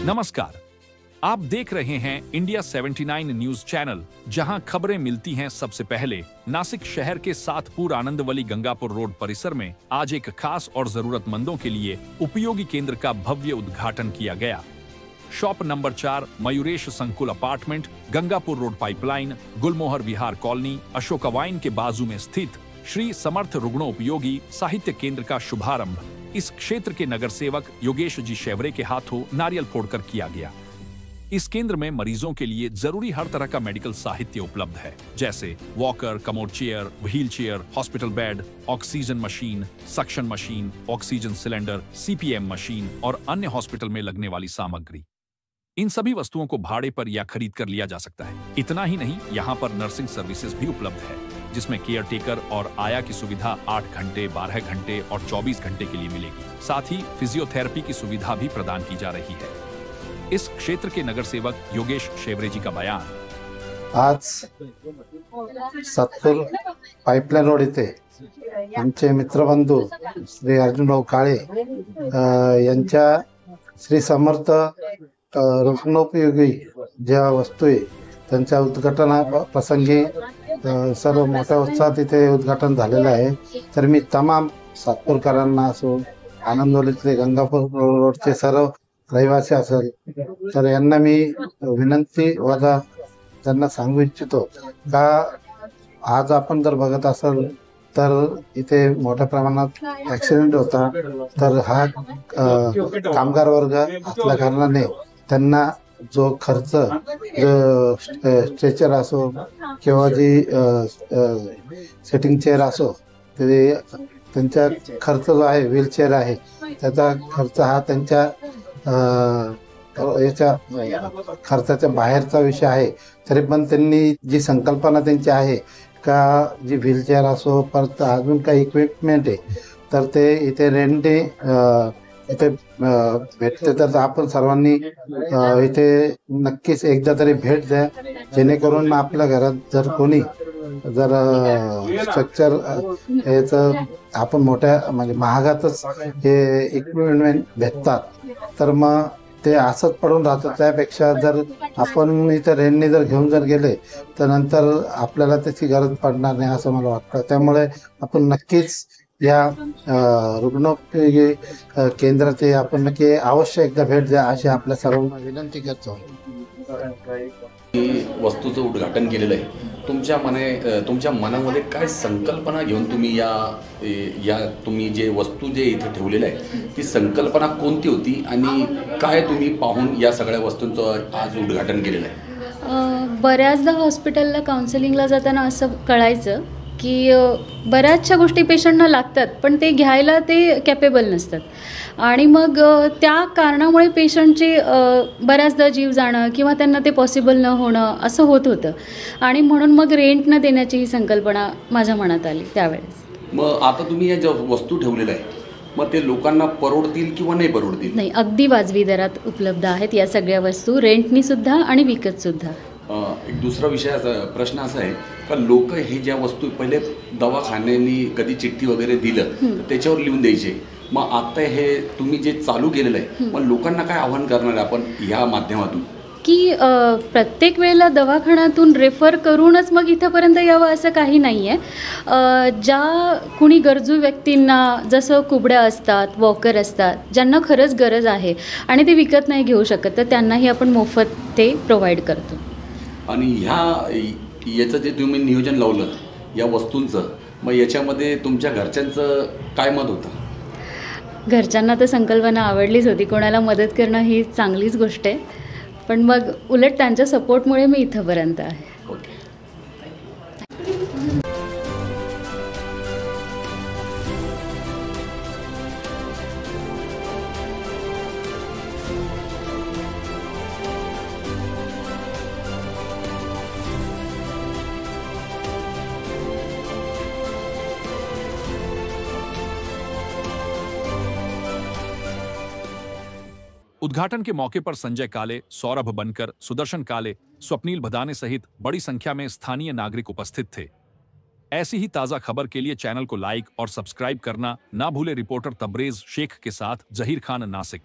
नमस्कार, आप देख रहे हैं इंडिया 79 न्यूज चैनल, जहां खबरें मिलती हैं सबसे पहले। नासिक शहर के सातपुर आनंदवली गंगापुर रोड परिसर में आज एक खास और जरूरतमंदों के लिए उपयोगी केंद्र का भव्य उद्घाटन किया गया। शॉप नंबर 4 मयूरेश संकुल अपार्टमेंट, गंगापुर रोड पाइपलाइन, गुलमोहर विहार कॉलोनी, अशोका वाइन के बाजू में स्थित श्री समर्थ रुग्णोपयोगी साहित्य केंद्र का शुभारंभ इस क्षेत्र के नगर सेवक योगेश जी शेवरे के हाथों नारियल फोड़कर किया गया। इस केंद्र में मरीजों के लिए जरूरी हर तरह का मेडिकल साहित्य उपलब्ध है, जैसे walker, commode chair, wheel chair, hospital bed, oxygen machine, suction machine, oxygen cylinder, CPM machine और अन्य हॉस्पिटल में लगने वाली सामग्री। इन सभी वस्तुओं को भाड़े पर या खरीद कर लिया जा सकता है। इतना ही नहीं, यहाँ पर नर्सिंग सर्विसेज भी उपलब्ध है, जिसमें केयर टेकर और आया की सुविधा 8 घंटे, 12 घंटे और 24 घंटे के लिए मिलेगी। साथ ही फिजियोथेरेपी की सुविधा भी प्रदान की जा रही है। इस क्षेत्र के नगर सेवक योगेश शेवरे जी का बयान। आज सातपूर पाइपलाइन रोड इथे आमचे मित्रबंधू श्री अर्जुनराव काळे यांच्या श्री समर्थ रुग्णोपयोगी ज्या वस्तू आहे त्यांच्या उद्घाटना प्रसंगी सर्व मोठ्या उत्साहात इथे उद्घाटन झालेलं आहे। तर मी तमाम सातपूरकरांना असो, आनंदवलीतले गंगापूर रोडचे सर्व रहिवासी असेल तर यांना मी विनंती वजा त्यांना सांगू इच्छितो का आज आपण जर बघत असाल तर इथे मोठ्या प्रमाणात ॲक्सिडेंट होता। तर हा कामगार वर्ग असल्या कारणाने त्यांना जो खर्च स्ट्रेचर असो किंवा जी सेटिंग चेअर असो ते त्यांचा खर्च जो आहे व्हीलचेअर आहे त्याचा खर्च हा त्यांच्या याच्या खर्चाच्या बाहेरचा विषय आहे। तरी पण त्यांनी जी संकल्पना त्यांची आहे का जी व्हीलचेअर असो परत अजून काही इक्विपमेंट आहे तर ते इथे रेंटने इथे भेटते। तर आपण सर्वांनी इथे नक्कीच एकदा तरी भेट द्या, जेणेकरून आपल्या घरात जर कोणी जर स्ट्रक्चर याचं आपण मोठ्या म्हणजे महागातच हे इक्विपमेंट भेटतात तर मग ते असंच पडून राहतं। त्यापेक्षा जर आपण इथं रेंटने जर घेऊन जर गेले तर नंतर आपल्याला त्याची गरज पडणार नाही असं मला वाटतं। त्यामुळे आपण नक्कीच या रुग्णोपयोगी केंद्राचे आपण नक्की अवश्य एकदा भेट द्या अशी आपल्या सर्वांना विनंती करतो। वस्तूचं उद्घाटन केलेलं आहे, तुमच्या मनामध्ये काय संकल्पना घेऊन तुम्ही या तुम्ही जे वस्तू जे इथे ठेवलेलं आहे ती संकल्पना कोणती होती आणि काय तुम्ही पाहून या सगळ्या वस्तूंचं आज उद्घाटन केलेलं आहे? बऱ्याचदा हॉस्पिटलला काउन्सिलिंगला जाताना असं कळायचं की बऱ्याचशा गोष्टी पेशंटना लागतात पण ते घ्यायला ते कॅपेबल नसतात आणि मग त्या कारणामुळे पेशंटचे बऱ्याचदा जीव जाणं किंवा त्यांना ते पॉसिबल न होणं असं होत होतं आणि म्हणून मग रेंट न देण्याची ही संकल्पना माझ्या मनात आली त्यावेळेस। मग आता तुम्ही या ज्या वस्तू ठेवलेल्या आहे मग ते लोकांना परवडतील किंवा नाही परवडतील? नाही, अगदी वाजवी दरात उपलब्ध आहेत या सगळ्या वस्तू, रेंटनी सुद्धा आणि विकत सुद्धा। एक दुसरा प्रश्न असा आहे का लोक हे ज्या वस्तू पहिले दवाखान्यांनी कधी चिठ्ठी वगैरे दिलं तर त्याच्यावर लिहून द्यायचे, मग आता हे तुम्ही जे चालू केलेलं आहे मग लोकांना काय आव्हान करणार आपण ह्या माध्यमातून की प्रत्येक वेळेला दवाखान्यातून रेफर करूनच मग इथंपर्यंत यावं असं काही नाही आहे। ज्या कुणी गरजू व्यक्तींना जसं कुबड्या असतात, वॉकर असतात, ज्यांना खरंच गरज आहे आणि ते विकत नाही घेऊ शकत तर त्यांनाही आपण मोफत ते प्रोव्हाइड करतो। आणि याचं जे तुम्ही नियोजन लावलं या वस्तूंचं, मग याच्यामध्ये तुमच्या घरच्यांचं काय मत होतं? घरच्यांना तर संकल्पना आवडलीच होती, कोणाला मदत करणं ही चांगलीच गोष्ट आहे, पण मग उलट त्यांच्या सपोर्टमुळे मी इथंपर्यंत आहे। उद्घाटन के मौके पर संजय काले, सौरभ बनकर, सुदर्शन काले, स्वप्नील भदाने सहित बड़ी संख्या में स्थानीय नागरिक उपस्थित थे। ऐसी ही ताजा खबर के लिए चैनल को लाइक और सब्सक्राइब करना ना भूले। रिपोर्टर तब्रेज शेख के साथ जहीर खान, नासिक।